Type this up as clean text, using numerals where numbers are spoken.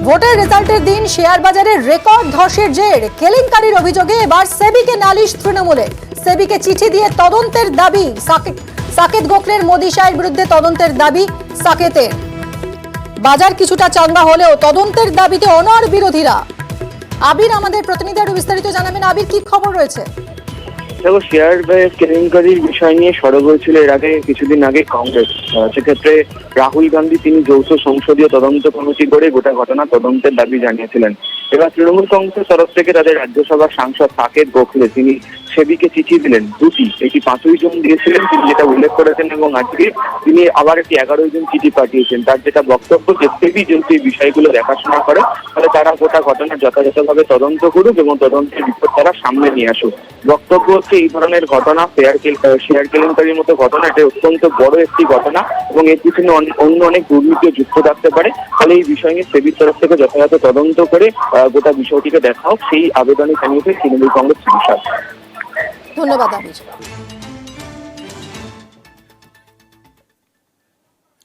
ভোটের রেজাল্টের দিন শেয়ার বাজারে রেকর্ড ধসের জের কেলেঙ্কারির অভিযোগে এবার সেবিকে নালিশ তৃণমূলের। সেবিকে চিঠি দিয়ে তদন্তের দাবি সাকেত গোখলের মোদি শাহের বিরুদ্ধে তদন্তের দাবি সাকেতের। বাজার কিছুটা চাঙ্গা হলেও তদন্তের দাবিতে অনড় বিরোধীরা। আবির আমাদের প্রতিনিধি আরো বিস্তারিত জানাবেন। আবির, কি খবর রয়েছে? দেখো, শেয়ার কেলেঙ্কারির বিষয় নিয়ে সরব হয়েছিল এর আগে কিছুদিন আগে কংগ্রেস। সেক্ষেত্রে রাহুল গান্ধী তিনি যৌথ সংসদীয় তদন্ত কমিটি করে গোটা ঘটনা তদন্তের দাবি জানিয়েছিলেন। এবার তৃণমূল কংগ্রেসের তরফ থেকে তাদের রাজ্যসভার সাংসদ সাকেত গোখলে তিনি সেবিকে চিঠি দিলেন দুটি, একটি 5ই জুন দিয়েছিলেন তিনি যেটা উল্লেখ করেছেন, এবং আজকে তিনি আবার একটি 11ই জুন চিঠি পাঠিয়েছেন। তার যেটা বক্তব্য যে সেবি যেহেতু এই বিষয়গুলো দেখাশোনা করে, তাহলে তারা গোটা ঘটনা যথাযথভাবে তদন্ত করুক এবং তদন্তের রিপোর্ট তারা সামনে নিয়ে আসুক। বক্তব্য হচ্ছে এই ধরনের ঘটনা শেয়ার কেলেঙ্কারির মতো ঘটনা, এটা অত্যন্ত বড় একটি ঘটনা এবং এর পিছনে অন্য অনেক দুর্নীতিও যুক্ত থাকতে পারে। ফলে এই বিষয় নিয়ে সেবির তরফ থেকে যথাযথ তদন্ত করে গোটা বিষয়টিকে দেখা হোক, সেই আবেদনে জানিয়েছে তৃণমূল কংগ্রেস সাংসদ। ধন্যবাদ আবির।